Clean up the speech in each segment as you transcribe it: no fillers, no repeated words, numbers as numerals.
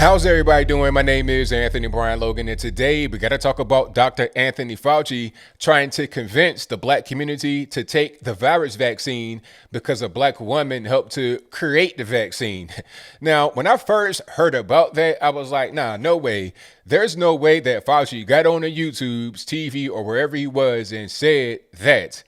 How's everybody doing? My name is Anthony Brian Logan, and today we got to talk about Dr. Anthony Fauci trying to convince the black community to take the virus vaccine because a black woman helped to create the vaccine. Now, when I first heard about that, I was like, nah, no way. There's no way that Fauci got on the YouTube's TV or wherever he was and said that.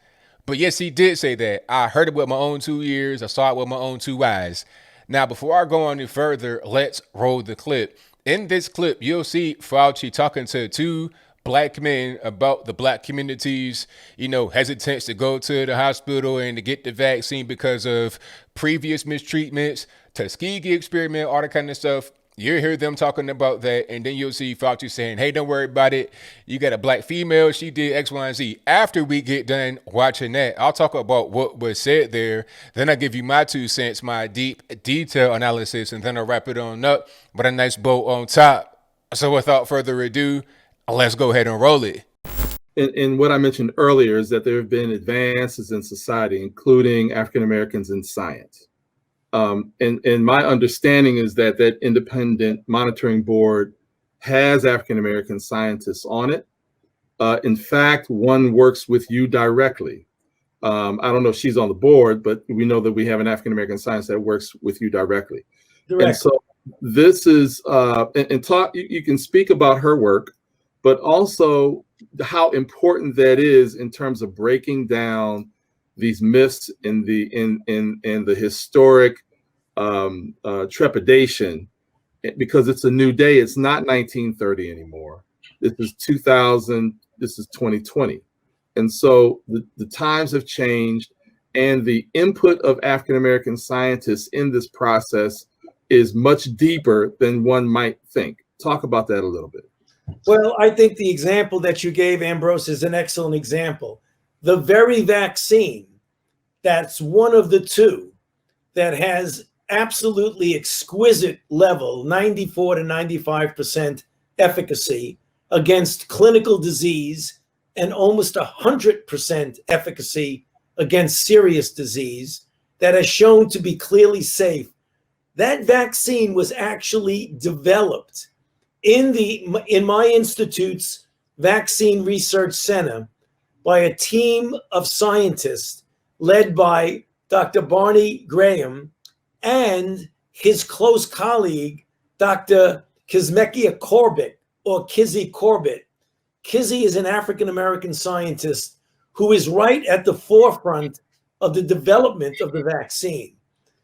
But yes, he did say that. I heard it with my own 2 ears. I saw it with my own 2 eyes. Now, before I go any further, let's roll the clip. In this clip, you'll see Fauci talking to 2 black men about the black community's, hesitance to go to the hospital and to get the vaccine because of previous mistreatments, Tuskegee experiment, all that kind of stuff. You'll hear them talking about that, and then you'll see Fauci saying, hey, don't worry about it. You got a black female. She did X, Y, and Z. After we get done watching that, I'll talk about what was said there. Then I'll give you my 2 cents, my deep detail analysis, and then I'll wrap it on up with a nice bow on top. So without further ado, let's go ahead and roll it. And what I mentioned earlier is that there have been advances in society, including African Americans in science. And my understanding is that that independent monitoring board has African American scientists on it. In fact, one works with you directly. I don't know if she's on the board, but we know that we have an African American scientist that works with you directly. And so this is and talk. You can speak about her work, but also how important that is in terms of breaking down these myths in the historic trepidation, because it's a new day. It's not 1930 anymore. This is 2000. This is 2020. And so the times have changed, and the input of African-American scientists in this process is much deeper than one might think. Talk about that a little bit. Well, I think the example that you gave, Ambrose, is an excellent example. The very vaccine that's one of the 2 that has absolutely exquisite level, 94 to 95% efficacy against clinical disease and almost 100% efficacy against serious disease, that has shown to be clearly safe. That vaccine was actually developed in my institute's Vaccine Research Center by a team of scientists led by Dr. Barney Graham and his close colleague, Dr. Kizzmekia Corbett, or Kizzy Corbett. Kizzy is an African-American scientist who is right at the forefront of the development of the vaccine.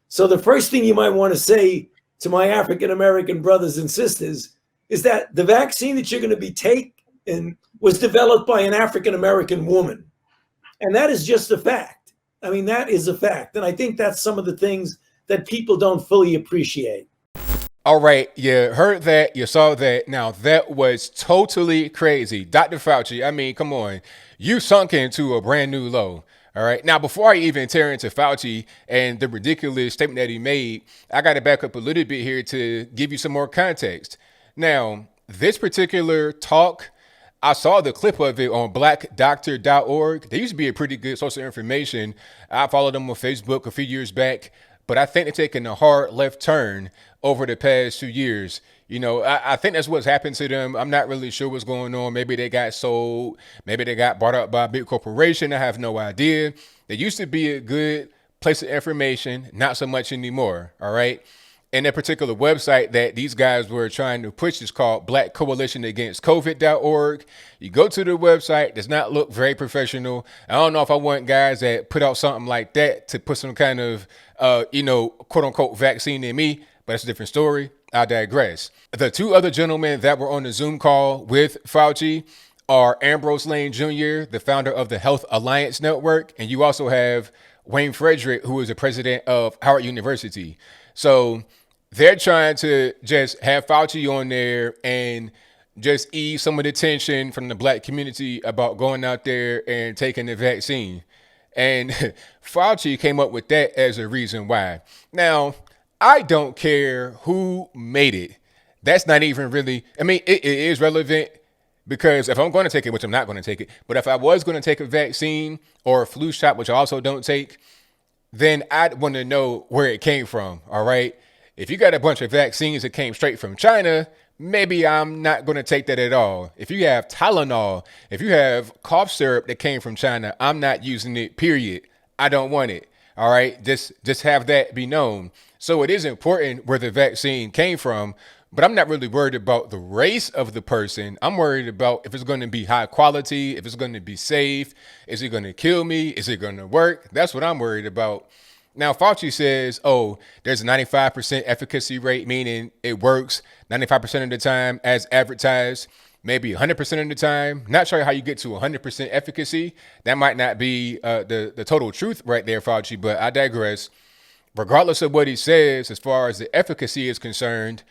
So the first thing you might want to say to my African-American brothers and sisters is that the vaccine that you're going to be taking was developed by an African-American woman. And that is just a fact. I mean, that is a fact. And I think that's some of the things that people don't fully appreciate. All right, you heard that, you saw that. Now, that was totally crazy. Dr. Fauci, I mean, come on. You sunk into a brand new low. All right. Now, before I even tear into Fauci and the ridiculous statement that he made, I got to back up a little bit here to give you some more context. Now, this particular talk, I saw the clip of it on blackdoctor.org. They used to be a pretty good source of information. I followed them on Facebook a few years back, but I think they're taking a hard left turn over the past 2 years. I think that's what's happened to them. I'm not really sure what's going on. Maybe they got sold. Maybe they got bought up by a big corporation. I have no idea. They used to be a good place of information, not so much anymore. All right. And that particular website that these guys were trying to push is called Black Coalition Against COVID.org. You go to the website, does not look very professional. I don't know if I want guys that put out something like that to put some kind of, quote unquote vaccine in me, but that's a different story. I digress. The 2 other gentlemen that were on the Zoom call with Fauci are Ambrose Lane Jr., the founder of the Health Alliance Network. And you also have Wayne Frederick, who is the president of Howard University. So they're trying to just have Fauci on there and just ease some of the tension from the black community about going out there and taking the vaccine. And Fauci came up with that as a reason why. Now, I don't care who made it. That's not even really, it is relevant because if I'm going to take it, which I'm not going to take it, but if I was going to take a vaccine or a flu shot, which I also don't take, then I'd want to know where it came from. All right. If you got a bunch of vaccines that came straight from China, maybe I'm not going to take that at all. If you have Tylenol, if you have cough syrup that came from China, I'm not using it, period. I don't want it. All right. Just have that be known. So it is important where the vaccine came from, but I'm not really worried about the race of the person. I'm worried about if it's going to be high quality, if it's going to be safe, is it going to kill me? Is it going to work? That's what I'm worried about. Now, Fauci says, oh, there's a 95% efficacy rate, meaning it works 95% of the time as advertised, maybe 100% of the time. Not sure how you get to 100% efficacy. That might not be the total truth right there, Fauci, but I digress. Regardless of what he says, as far as the efficacy is concerned,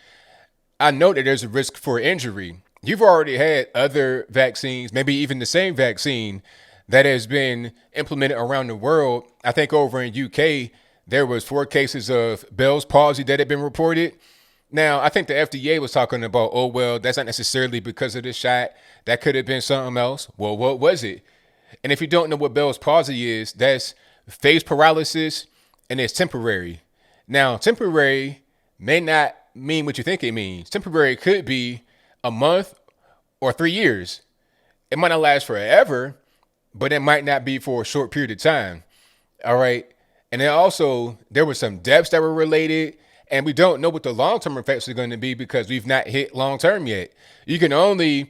I know that there's a risk for injury. You've already had other vaccines, maybe even the same vaccine that has been implemented around the world. I think over in UK, there was 4 cases of Bell's palsy that had been reported. Now, I think the FDA was talking about, oh, well, that's not necessarily because of the shot. That could have been something else. Well, what was it? And if you don't know what Bell's palsy is, that's phase paralysis, and it's temporary. Now, temporary may not mean what you think it means. Temporary could be a month or 3 years. It might not last forever, but it might not be for a short period of time. All right. And then also there were some deaths that were related, and we don't know what the long-term effects are going to be because we've not hit long-term yet. You can only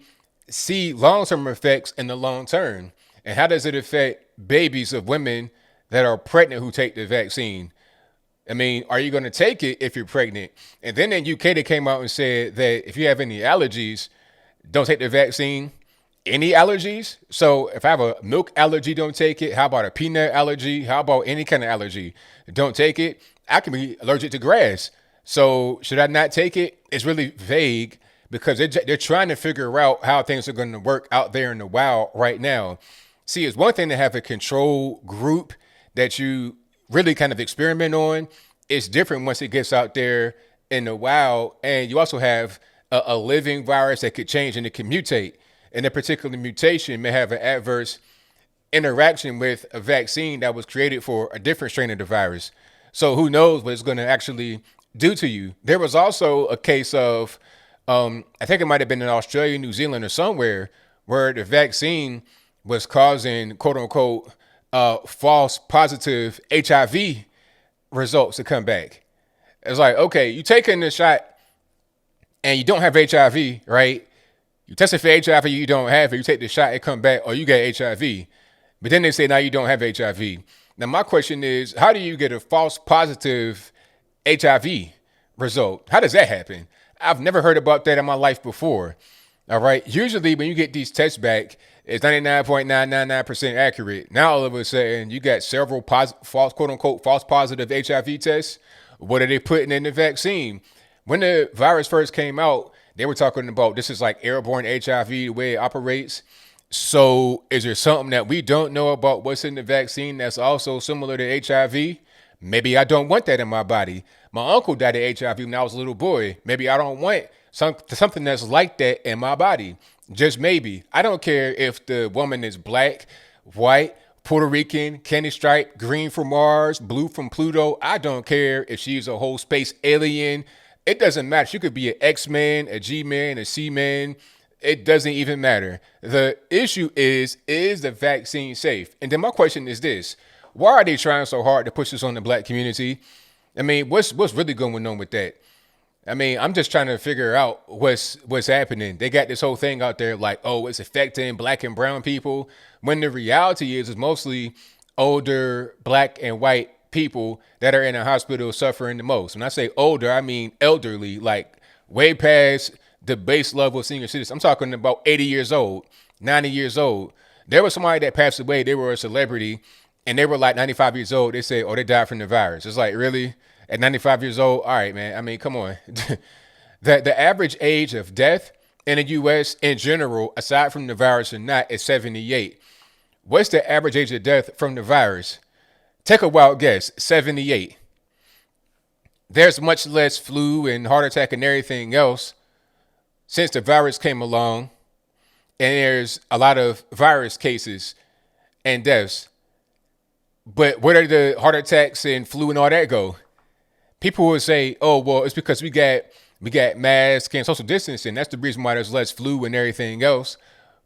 see long-term effects in the long term. And how does it affect babies of women that are pregnant who take the vaccine? I mean, are you going to take it if you're pregnant? And then in UK, they came out and said that if you have any allergies, don't take the vaccine. Any allergies? So if I have a milk allergy, don't take it. How about a peanut allergy? How about any kind of allergy? Don't take it. I can be allergic to grass. So should I not take it? It's really vague because they're trying to figure out how things are going to work out there in the wild right now. See, it's one thing to have a control group that you really kind of experiment on. It's different once it gets out there in the wild. And you also have a living virus that could change and it can mutate. And a particular mutation may have an adverse interaction with a vaccine that was created for a different strain of the virus. So who knows what it's going to actually do to you. There was also a case of, I think it might have been in Australia, New Zealand, or somewhere, where the vaccine was causing, quote unquote, false positive HIV results to come back. It's like, okay, you taking the shot and you don't have HIV, right? You tested for HIV, you don't have it. You take the shot, it come back, or you get HIV. But then they say now you don't have HIV. Now my question is, how do you get a false positive HIV result? How does that happen? I've never heard about that in my life before. All right. Usually when you get these tests back, it's 99.999% accurate. Now all of a sudden you got several false, quote unquote, false positive HIV tests. What are they putting in the vaccine? When the virus first came out, they were talking about this is like airborne HIV, the way it operates. So is there something that we don't know about what's in the vaccine that's also similar to HIV? Maybe I don't want that in my body. My uncle died of HIV when I was a little boy. Maybe I don't want something that's like that in my body. Just maybe. I don't care if the woman is black, white, Puerto Rican, candy stripe, green from Mars, blue from Pluto. I don't care if she's a whole space alien. It doesn't matter. She could be an X-Man, a G-Man, a C-Man. It doesn't even matter. The issue is the vaccine safe? And then my question is this. Why are they trying so hard to push this on the black community? I mean, what's really going on with that? I mean, I'm just trying to figure out what's happening. They got this whole thing out there like, oh, it's affecting black and brown people. When the reality is it's mostly older black and white people that are in a hospital suffering the most. When I say older, I mean elderly, like way past the base level of senior citizens. I'm talking about 80 years old, 90 years old. There was somebody that passed away. They were a celebrity and they were like 95 years old. They said, oh, they died from the virus. It's like, really? At 95 years old? All right, man. I mean, come on. The average age of death in the U.S. in general, aside from the virus or not, is 78. What's the average age of death from the virus? Take a wild guess, 78. There's much less flu and heart attack and everything else since the virus came along. And there's a lot of virus cases and deaths. But where did the heart attacks and flu and all that go? people would say, "Oh, well, it's because we got masks and social distancing. That's the reason why there's less flu and everything else."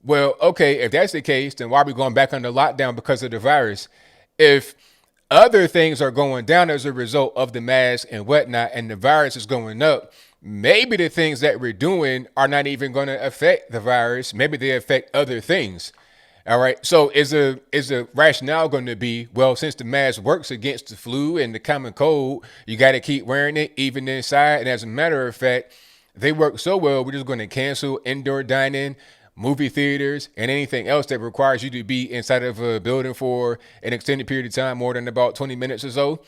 Well, okay, if that's the case, then why are we going back under lockdown because of the virus? If other things are going down as a result of the mask and whatnot, and the virus is going up, maybe the things that we're doing are not even going to affect the virus. Maybe they affect other things. All right. So is a rationale going to be, well, since the mask works against the flu and the common cold, you got to keep wearing it even inside. And as a matter of fact, they work so well, we're just going to cancel indoor dining, movie theaters, and anything else that requires you to be inside of a building for an extended period of time, more than about 20 minutes or so.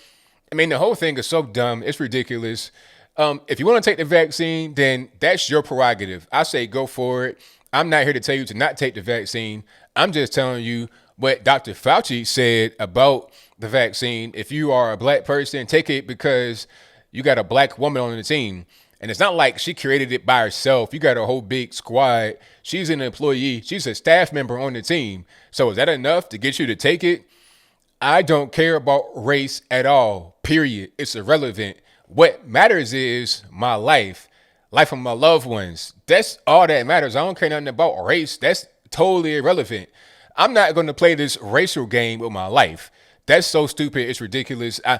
I mean, the whole thing is so dumb. It's ridiculous. If you want to take the vaccine, then that's your prerogative. I say go for it. I'm not here to tell you to not take the vaccine. I'm just telling you what Dr. Fauci said about the vaccine. If you are a black person, take it because you got a black woman on the team. And it's not like she created it by herself. You got a whole big squad. She's an employee. She's a staff member on the team. So is that enough to get you to take it? I don't care about race at all, period. It's irrelevant. What matters is my life of my loved ones. That's all that matters. I don't care nothing about race. That's totally irrelevant. I'm not going to play this racial game with my life. That's so stupid. It's ridiculous. I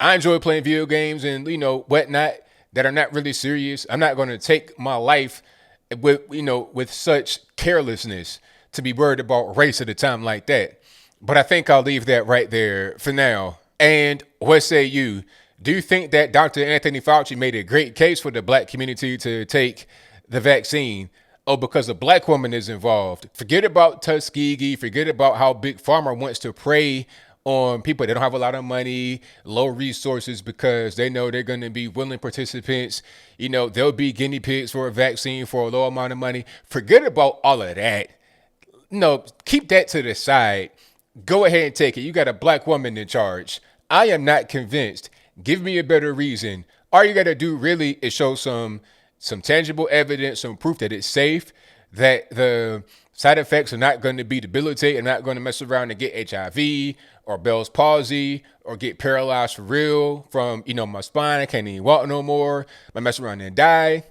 enjoy playing video games and, whatnot that are not really serious. I'm not going to take my life with such carelessness to be worried about race at a time like that. But I think I'll leave that right there for now. And what say you? Do you think that Dr. Anthony Fauci made a great case for the black community to take the vaccine? Oh, because a black woman is involved. Forget about Tuskegee. Forget about how Big Pharma wants to prey on people that don't have a lot of money, low resources, because they know they're going to be willing participants. They'll be guinea pigs for a vaccine for a low amount of money. Forget about all of that. No, keep that to the side. Go ahead and take it. You got a black woman in charge. I am not convinced. Give me a better reason. All you got to do really is show some tangible evidence, some proof that it's safe, that the side effects are not going to be debilitating, not going to mess around and get HIV or Bell's palsy or get paralyzed for real from, my spine. I can't even walk no more. I mess around and die.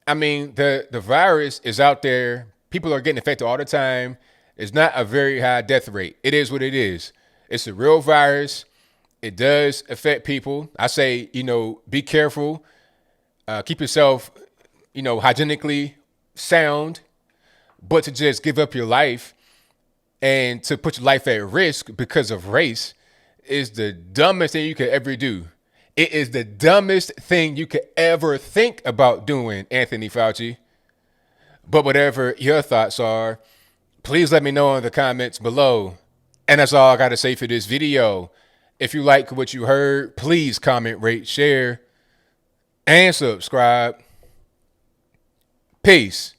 I mean, the virus is out there. People are getting infected all the time. It's not a very high death rate. It is what it is. It's a real virus. It does affect people. I say, be careful. Keep yourself, hygienically sound. But to just give up your life and to put your life at risk because of race is the dumbest thing you could ever do. It is the dumbest thing you could ever think about doing, Anthony Fauci. But whatever your thoughts are, please let me know in the comments below. And that's all I got to say for this video. If you like what you heard, please comment, rate, share, and subscribe. Peace.